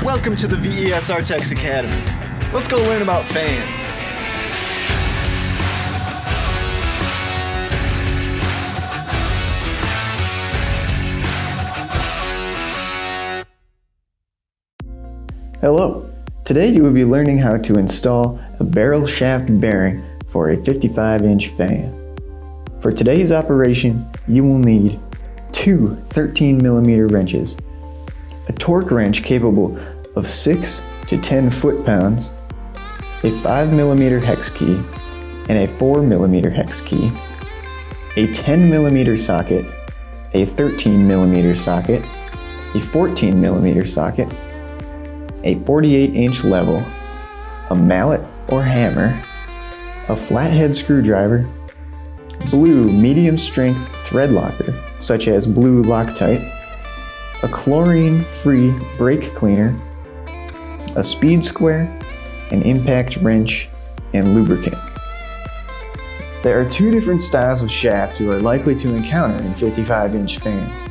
Welcome to the VES-Artex Academy. Let's go learn about fans. Hello, today you will be learning how to install a barrel shaft bearing for a 55-inch fan. For today's operation, you will need two 13mm wrenches, a torque wrench capable of 6 to 10 foot-pounds, a 5mm hex key, and a 4mm hex key, a 10mm socket, a 13mm socket, a 14mm socket, a 48-inch level, a mallet or hammer, a flathead screwdriver, blue medium-strength thread locker, such as blue Loctite, a chlorine-free brake cleaner, a speed square, an impact wrench, and lubricant. There are two different styles of shaft you are likely to encounter in 55-inch fans.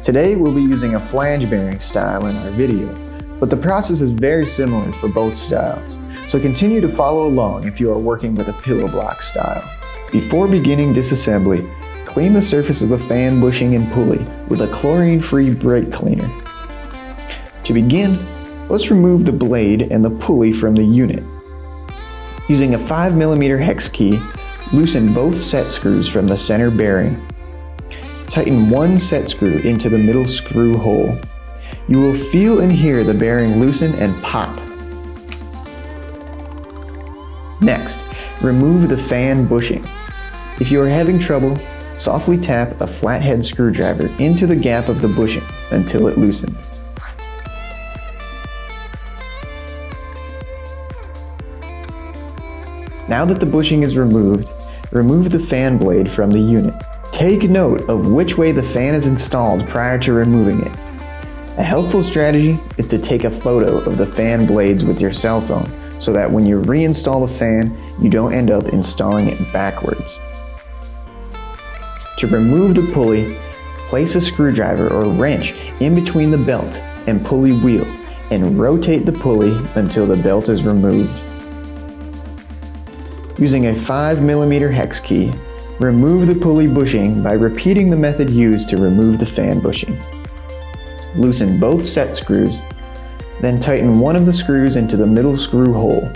Today we'll be using a flange bearing style in our video, but the process is very similar for both styles, so continue to follow along if you are working with a pillow block style. Before beginning disassembly, clean the surface of the fan bushing and pulley with a chlorine-free brake cleaner. To begin, let's remove the blade and the pulley from the unit. Using a 5mm hex key, loosen both set screws from the center bearing. Tighten one set screw into the middle screw hole. You will feel and hear the bearing loosen and pop. Next, remove the fan bushing. If you are having trouble, softly tap a flathead screwdriver into the gap of the bushing until it loosens. Now that the bushing is removed, remove the fan blade from the unit. Take note of which way the fan is installed prior to removing it. A helpful strategy is to take a photo of the fan blades with your cell phone so that when you reinstall the fan, you don't end up installing it backwards. To remove the pulley, place a screwdriver or wrench in between the belt and pulley wheel and rotate the pulley until the belt is removed. Using a 5mm hex key, remove the pulley bushing by repeating the method used to remove the fan bushing. Loosen both set screws, then tighten one of the screws into the middle screw hole.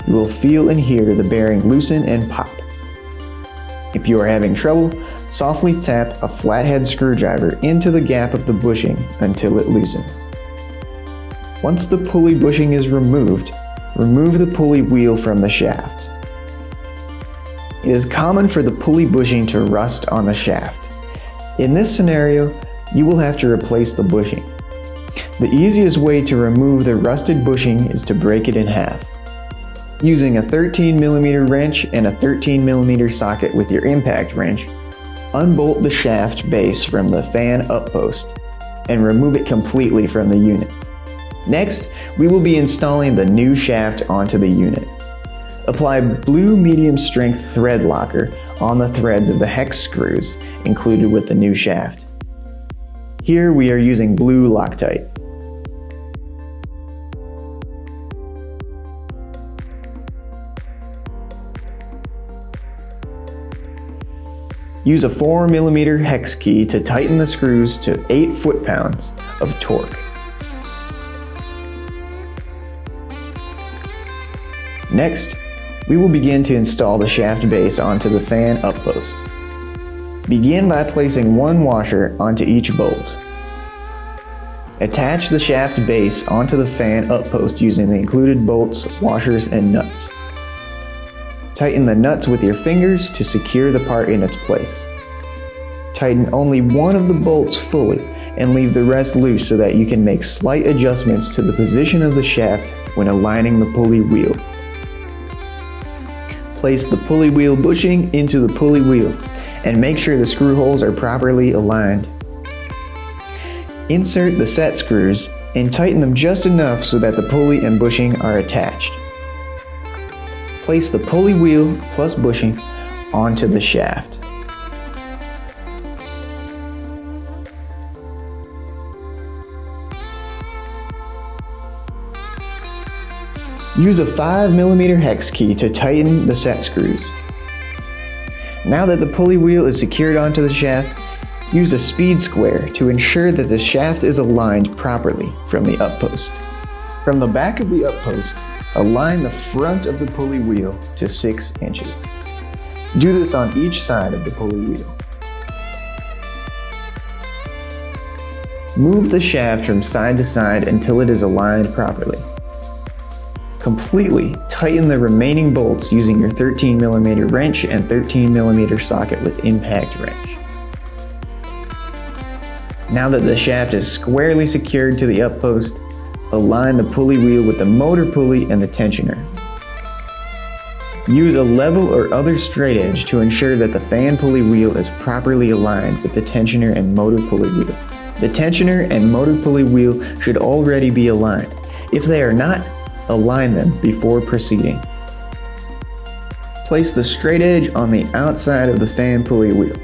You will feel and hear the bearing loosen and pop. If you are having trouble, softly tap a flathead screwdriver into the gap of the bushing until it loosens. Once the pulley bushing is removed, remove the pulley wheel from the shaft. It is common for the pulley bushing to rust on the shaft. In this scenario, you will have to replace the bushing. The easiest way to remove the rusted bushing is to break it in half. Using a 13mm wrench and a 13mm socket with your impact wrench, unbolt the shaft base from the fan uppost and remove it completely from the unit. Next, we will be installing the new shaft onto the unit. Apply blue medium strength thread locker on the threads of the hex screws included with the new shaft. Here we are using blue Loctite. Use a 4mm hex key to tighten the screws to 8 foot-pounds of torque. Next, we will begin to install the shaft base onto the fan uppost. Begin by placing one washer onto each bolt. Attach the shaft base onto the fan uppost using the included bolts, washers, and nuts. Tighten the nuts with your fingers to secure the part in its place. Tighten only one of the bolts fully and leave the rest loose so that you can make slight adjustments to the position of the shaft when aligning the pulley wheel. Place the pulley wheel bushing into the pulley wheel and make sure the screw holes are properly aligned. Insert the set screws and tighten them just enough so that the pulley and bushing are attached. Place the pulley wheel plus bushing onto the shaft. Use a 5mm hex key to tighten the set screws. Now that the pulley wheel is secured onto the shaft, use a speed square to ensure that the shaft is aligned properly from the uppost. From the back of the uppost, align the front of the pulley wheel to 6 inches. Do this on each side of the pulley wheel. Move the shaft from side to side until it is aligned properly. Completely tighten the remaining bolts using your 13mm wrench and 13mm socket with impact wrench. Now that the shaft is squarely secured to the uppost, align the pulley wheel with the motor pulley and the tensioner. Use a level or other straight edge to ensure that the fan pulley wheel is properly aligned with the tensioner and motor pulley wheel. The tensioner and motor pulley wheel should already be aligned. If they are not, align them before proceeding. Place the straight edge on the outside of the fan pulley wheel.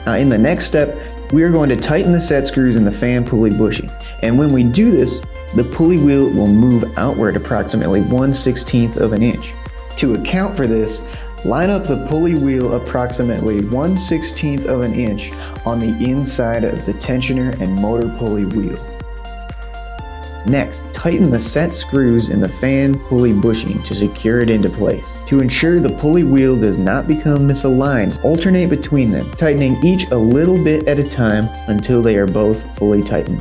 Now in the next step, we are going to tighten the set screws in the fan pulley bushing. And when we do this, the pulley wheel will move outward approximately 1/16 of an inch. To account for this, line up the pulley wheel approximately 1/16 of an inch on the inside of the tensioner and motor pulley wheel. Next, tighten the set screws in the fan pulley bushing to secure it into place. To ensure the pulley wheel does not become misaligned, alternate between them, tightening each a little bit at a time until they are both fully tightened.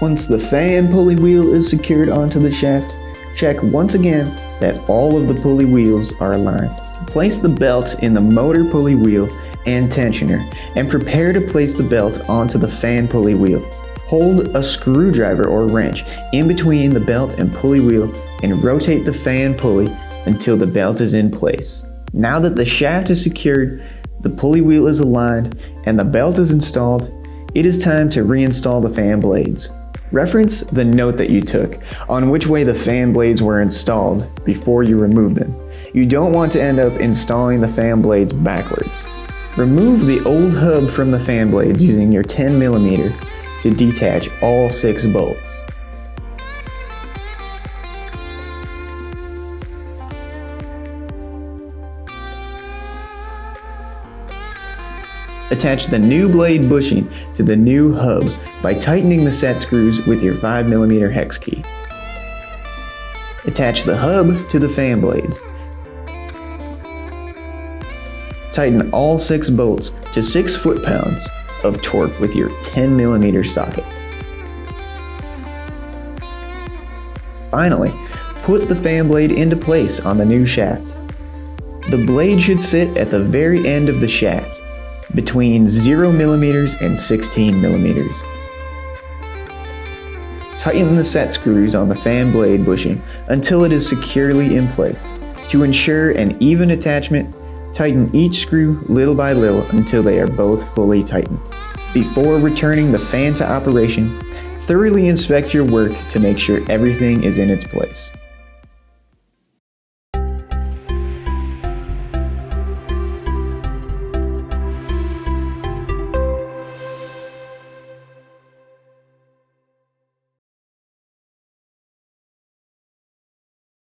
Once the fan pulley wheel is secured onto the shaft, check once again that all of the pulley wheels are aligned. Place the belt in the motor pulley wheel and tensioner and prepare to place the belt onto the fan pulley wheel. Hold a screwdriver or wrench in between the belt and pulley wheel and rotate the fan pulley until the belt is in place. Now that the shaft is secured, the pulley wheel is aligned, and the belt is installed, it is time to reinstall the fan blades. Reference the note that you took on which way the fan blades were installed before you remove them. You don't want to end up installing the fan blades backwards. Remove the old hub from the fan blades using your 10mm to detach all 6 bolts. Attach the new blade bushing to the new hub by tightening the set screws with your 5mm hex key. Attach the hub to the fan blades. Tighten all 6 bolts to 6 foot-pounds of torque with your 10mm socket. Finally, put the fan blade into place on the new shaft. The blade should sit at the very end of the shaft, between 0mm and 16mm. Tighten the set screws on the fan blade bushing until it is securely in place. To ensure an even attachment, tighten each screw little by little until they are both fully tightened. Before returning the fan to operation, thoroughly inspect your work to make sure everything is in its place.